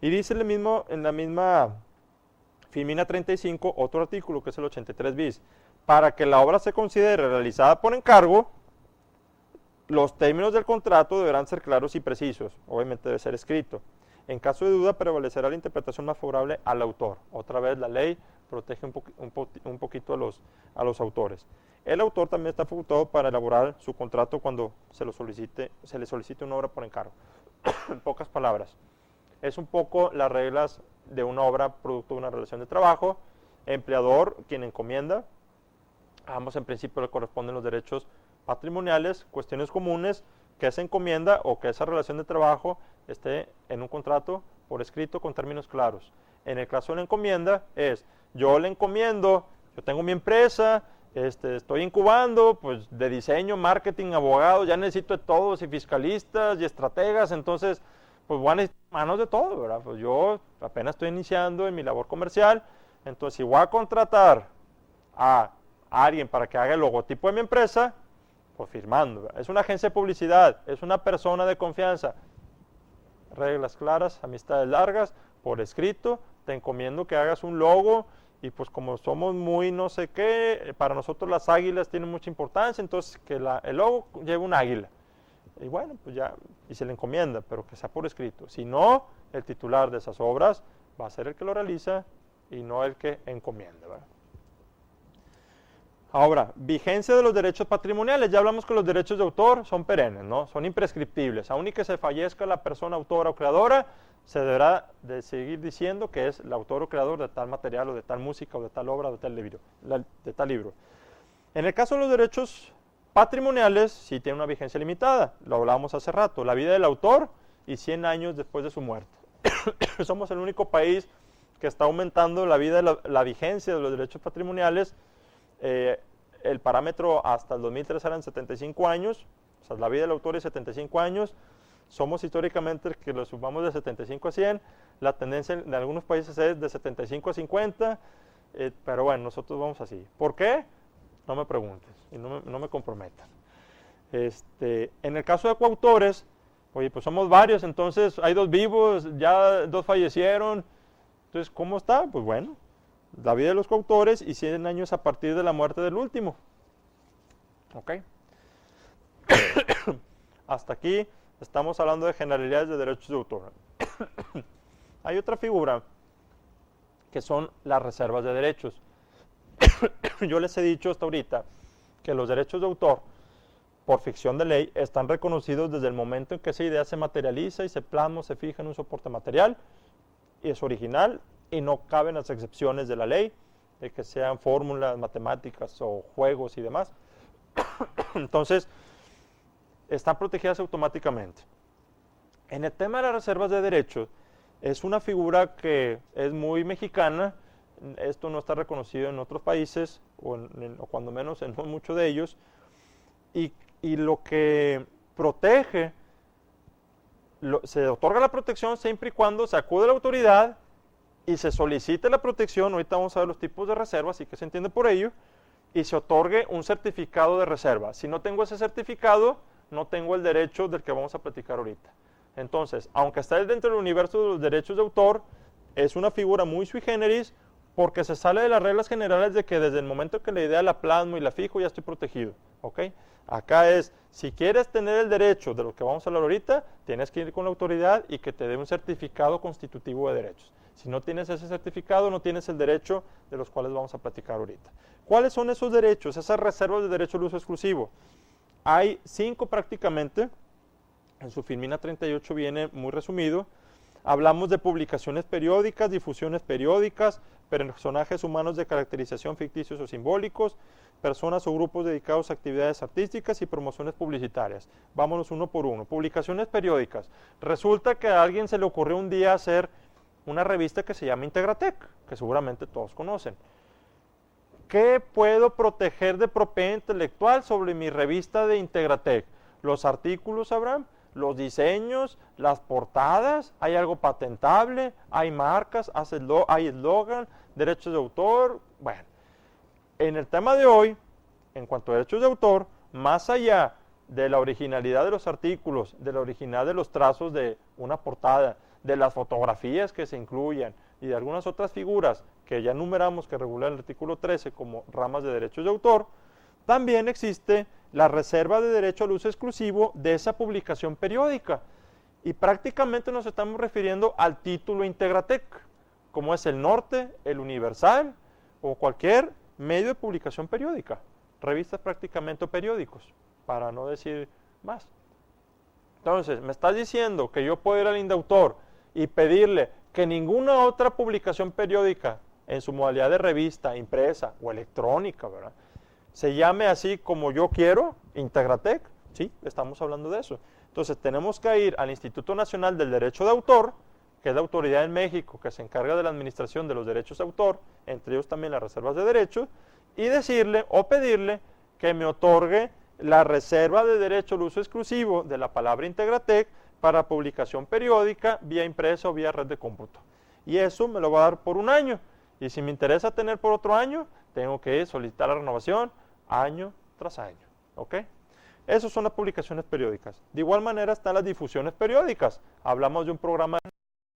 Y dice en la misma Filmina 35, otro artículo que es el 83 bis, para que la obra se considere realizada por encargo, los términos del contrato deberán ser claros y precisos, obviamente debe ser escrito. En caso de duda prevalecerá la interpretación más favorable al autor. Otra vez la ley protege un poquito a los autores. El autor también está facultado para elaborar su contrato cuando se le solicite una obra por encargo. En pocas palabras, es un poco las reglas de una obra producto de una relación de trabajo. Empleador, quien encomienda, a ambos en principio le corresponden los derechos patrimoniales, cuestiones comunes, que esa encomienda o que esa relación de trabajo esté en un contrato por escrito con términos claros. En el caso de la encomienda es, yo le encomiendo, yo tengo mi empresa, estoy incubando, pues de diseño, marketing, abogados, ya necesito de todos, y fiscalistas, y estrategas, entonces, pues voy a necesitar manos de todo, ¿verdad? Pues yo apenas estoy iniciando en mi labor comercial, entonces si voy a contratar a alguien para que haga el logotipo de mi empresa, pues firmando, ¿verdad? Es una agencia de publicidad, es una persona de confianza, reglas claras, amistades largas, por escrito, te encomiendo que hagas un logo, y pues como somos muy no sé qué, para nosotros las águilas tienen mucha importancia, entonces que el logo lleve un águila. Y bueno, pues ya, y se le encomienda, pero que sea por escrito. Si no, el titular de esas obras va a ser el que lo realiza y no el que encomienda, ¿verdad? Ahora, vigencia de los derechos patrimoniales. Ya hablamos que los derechos de autor son perennes, ¿no? Son imprescriptibles. Aun y que se fallezca la persona autora o creadora, se deberá de seguir diciendo que es el autor o creador de tal material o de tal música o de tal obra o de tal libro. En el caso de los derechos patrimoniales, sí tiene una vigencia limitada. Lo hablábamos hace rato. La vida del autor y 100 años después de su muerte. Somos el único país que está aumentando la vigencia de los derechos patrimoniales. El parámetro hasta el 2003 eran 75 años, o sea, la vida del autor es 75 años, somos históricamente que lo sumamos de 75 a 100, la tendencia en algunos países es de 75 a 50, pero bueno, nosotros vamos así. ¿Por qué? No me preguntes y no me comprometan. En el caso de coautores, oye, pues somos varios, entonces hay 2 vivos, ya 2 fallecieron, entonces ¿cómo está? Pues bueno, la vida de los coautores y 100 años a partir de la muerte del último. ¿Ok? Hasta aquí estamos hablando de generalidades de derechos de autor. Hay otra figura que son las reservas de derechos. Yo les he dicho hasta ahorita que los derechos de autor, por ficción de ley, están reconocidos desde el momento en que esa idea se materializa y se plasma, se fija en un soporte material y es original, y no caben las excepciones de la ley, de que sean fórmulas matemáticas o juegos y demás. Entonces, están protegidas automáticamente. En el tema de las reservas de derechos, es una figura que es muy mexicana, esto no está reconocido en otros países, o cuando menos en no muchos de ellos, y lo que protege, se otorga la protección siempre y cuando se acude a la autoridad y se solicite la protección. Ahorita vamos a ver los tipos de reservas y qué se entiende por ello, y se otorgue un certificado de reserva. Si no tengo ese certificado, no tengo el derecho del que vamos a platicar ahorita. Entonces, aunque está dentro del universo de los derechos de autor, es una figura muy sui generis porque se sale de las reglas generales de que desde el momento que la idea la plasmo y la fijo ya estoy protegido. ¿Ok? Acá es, si quieres tener el derecho de lo que vamos a hablar ahorita, tienes que ir con la autoridad y que te dé un certificado constitutivo de derechos. Si no tienes ese certificado, no tienes el derecho de los cuales vamos a platicar ahorita. ¿Cuáles son esos derechos? Esas reservas de derecho al uso exclusivo. Hay 5 prácticamente, en su Filmina 38 viene muy resumido. Hablamos de publicaciones periódicas, difusiones periódicas, personajes humanos de caracterización ficticios o simbólicos, personas o grupos dedicados a actividades artísticas y promociones publicitarias. Vámonos uno por uno. Publicaciones periódicas. Resulta que a alguien se le ocurrió un día hacer una revista que se llama Integratec, que seguramente todos conocen. ¿Qué puedo proteger de propiedad intelectual sobre mi revista de Integratec? Los artículos, Abraham, los diseños, las portadas, hay algo patentable, hay marcas, hay eslogan, derechos de autor. Bueno, en el tema de hoy, en cuanto a derechos de autor, más allá de la originalidad de los artículos, de la originalidad de los trazos de una portada, de las fotografías que se incluyan y de algunas otras figuras que ya enumeramos que regula el artículo 13 como ramas de derechos de autor, también existe la reserva de derecho al uso exclusivo de esa publicación periódica. Y prácticamente nos estamos refiriendo al título Integratec, como es el Norte, el Universal o cualquier medio de publicación periódica, revistas prácticamente o periódicos, para no decir más. Entonces, me estás diciendo que yo puedo ir al Indautor y pedirle que ninguna otra publicación periódica en su modalidad de revista, impresa o electrónica, ¿verdad?, se llame así como yo quiero, Integratec. Sí, estamos hablando de eso. Entonces, tenemos que ir al Instituto Nacional del Derecho de Autor, que es la autoridad en México que se encarga de la administración de los derechos de autor, entre ellos también las reservas de derechos, y decirle o pedirle que me otorgue la reserva de derecho al uso exclusivo de la palabra Integratec para publicación periódica, vía impresa o vía red de cómputo. Y eso me lo va a dar por un año. Y si me interesa tener por otro año, tengo que solicitar la renovación año tras año. ¿Ok? Esas son las publicaciones periódicas. De igual manera están las difusiones periódicas. Hablamos de un programa